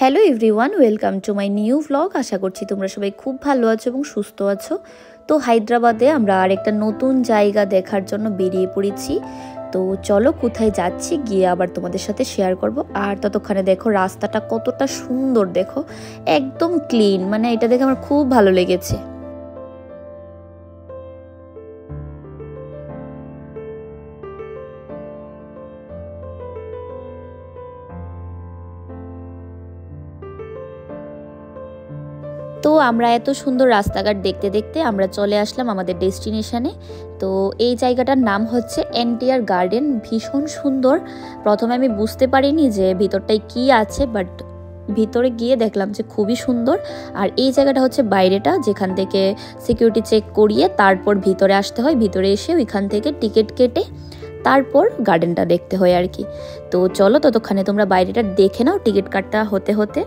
Hello everyone, welcome to my new vlog. আশা করছি তোমরা সবাই খুব ভালো আছো এবং সুস্থ আছো। তো হায়দ্রাবাদে আমরা আরেকটা নতুন জায়গা দেখার জন্য বেরিয়ে পড়েছি। তো চলো কোথায় যাচ্ছি গিয়ে আবার তোমাদের সাথে শেয়ার করব। আর ততক্ষণে দেখো রাস্তাটা কতটা সুন্দর, দেখো একদম ক্লিন, মানে এটা দেখে আমার খুব ভালো লেগেছে। তো আমরা এত সুন্দর রাস্তাঘাট দেখতে দেখতে আমরা চলে আসলাম আমাদের ডেস্টিনেশনে। তো এই জায়গাটার নাম হচ্ছে এনটিআর গার্ডেন, ভীষণ সুন্দর। প্রথমে আমি বুঝতে পারিনি যে ভিতরটায় কি আছে, বাট ভিতরে গিয়ে দেখলাম যে খুবই সুন্দর। আর এই জায়গাটা হচ্ছে বাইরেটা, যেখান থেকে সিকিউরিটি চেক করিয়ে তারপর ভিতরে আসতে হয়। ভিতরে এসে ওইখান থেকে টিকিট কেটে তারপর গার্ডেনটা দেখতে হয় আর কি। তো চলো ততক্ষণে তোমরা বাইরেটা দেখে নাও টিকিট কাটটা হতে হতে।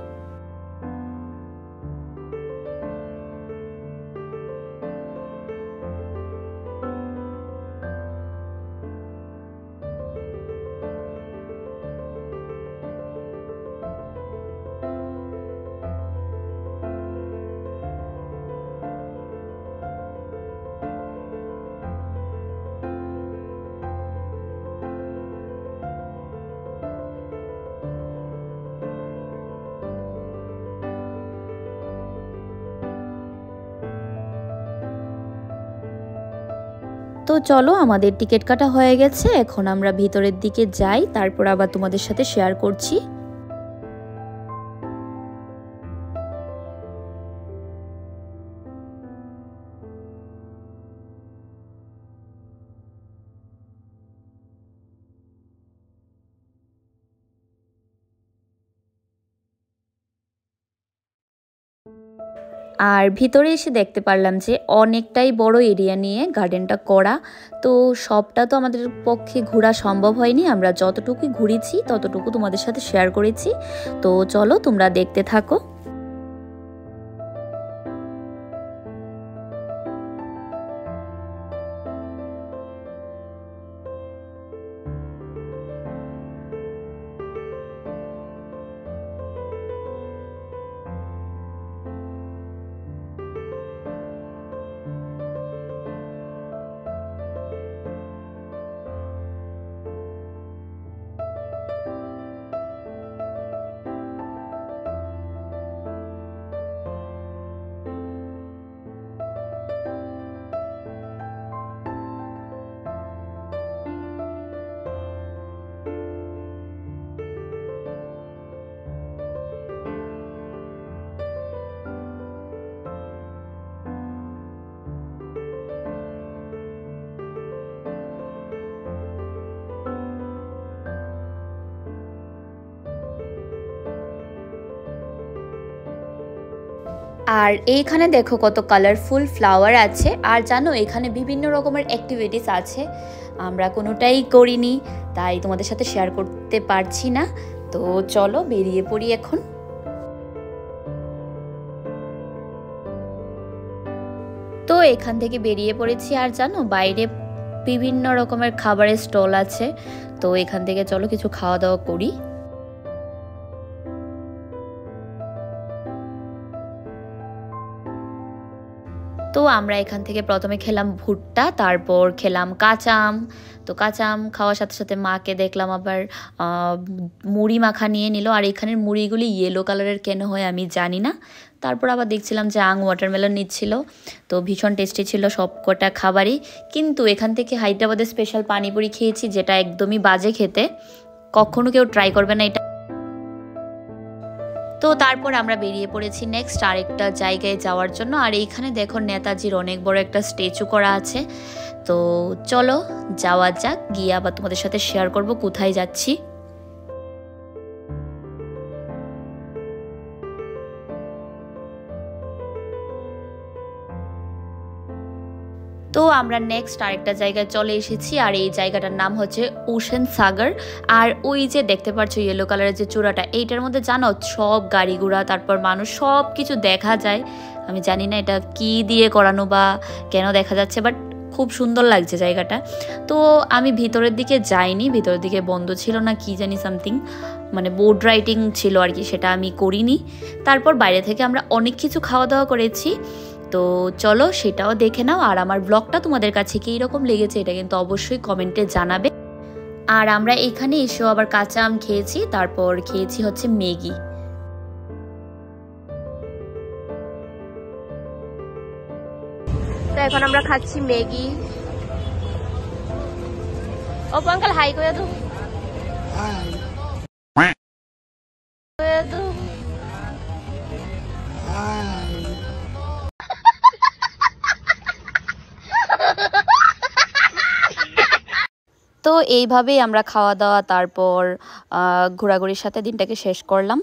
তো চলো, আমাদের টিকিট কাটা হয়ে গেছে, এখন আমরা ভিতরের দিকে যাই, তারপর আবার তোমাদের সাথে শেয়ার করছি। আর ভিতরে এসে দেখতে পারলাম যে অনেকটাই বড় এরিয়া নিয়ে গার্ডেনটা করা। তো সবটা তো আমাদের পক্ষে ঘোরা সম্ভব হয়নি, আমরা যতটুকু ঘুরেছি ততটুকু তোমাদের সাথে শেয়ার করেছি। তো চলো তোমরা দেখতে থাকো। আর এইখানে দেখো কত কালারফুল ফ্লাওয়ার আছে। আর জানো এখানে বিভিন্ন রকমের অ্যাক্টিভিটিস আছে, আমরা কোনোটাই করিনি, তাই তোমাদের সাথে শেয়ার করতে পারছি না। তো চলো বেরিয়ে পড়ি এখন। তো এখান থেকে বেরিয়ে পড়েছি, আর জানো বাইরে বিভিন্ন রকমের খাবারের স্টল আছে। তো এখান থেকে চলো কিছু খাওয়া দাওয়া করি। তো আমরা এখান থেকে প্রথমে খেলাম ভুট্টা, তারপর খেলাম কাঁচা আম। তো কাঁচা আম খাওয়ার সাথে সাথে মাকে দেখলাম আবার মুড়ি মাখা নিয়ে নিল। আর এখানের মুড়িগুলি ইয়েলো কালারের কেন হয় আমি জানি না। তারপর আবার দেখছিলাম যে ওয়াটারমেলন নিচ্ছিল। তো ভীষণ টেস্টি ছিল সব কটা খাবারই। কিন্তু এখান থেকে হায়দ্রাবাদের স্পেশাল পানিপুরি খেয়েছি, যেটা একদমই বাজে খেতে, কখনো কেউ ট্রাই করবে না এটা। তো তারপর আমরা বেরিয়ে পড়েছি নেক্সট আরেকটা জায়গায় যাওয়ার জন্য। আর এইখানে দেখো নেতাজির অনেক বড় একটা স্ট্যাচু করা আছে। তো চলো যাওয়া যাক, গিয়ে আবার তোমাদের সাথে শেয়ার করব কোথায় যাচ্ছি। তো আমরা নেক্সট আরেকটা জায়গায় চলে এসেছি, আর এই জায়গাটার নাম হচ্ছে ওশান সাগর। আর ওই যে দেখতে পাচ্ছ ইয়েলো কালারের যে চূড়াটা, এইটার মধ্যে জানো সব গাড়ি ঘোড়া তারপর মানুষ সব কিছু দেখা যায়। আমি জানি না এটা কি দিয়ে করানো বা কেন দেখা যাচ্ছে, বাট খুব সুন্দর লাগছে জায়গাটা। তো আমি ভিতরের দিকে যাইনি, ভিতরের দিকে বন্ধ ছিল না কি জানি সামথিং, মানে বোর্ড রাইডিং ছিল আর কি, সেটা আমি করিনি। তারপর বাইরে থেকে আমরা অনেক কিছু খাওয়া দাওয়া করেছি, তো চলো সেটাও দেখে নাও। আর আমার ব্লগটা তোমাদের কাছে কী রকম লেগেছে এটা কিন্তু অবশ্যই কমেন্টে জানাবে। আর আমরা এখানে এসেও আবার কাঁচা আম খেয়েছি, তারপর খেয়েছি হচ্ছে ম্যাগি। তো এখন আমরা খাচ্ছি ম্যাগি। ও আঙ্কেল হাই করে দু, তো এইভাবেই আমরা খাওয়া দাওয়া তারপর ঘোরাঘুরির সাথে দিনটাকে শেষ করলাম।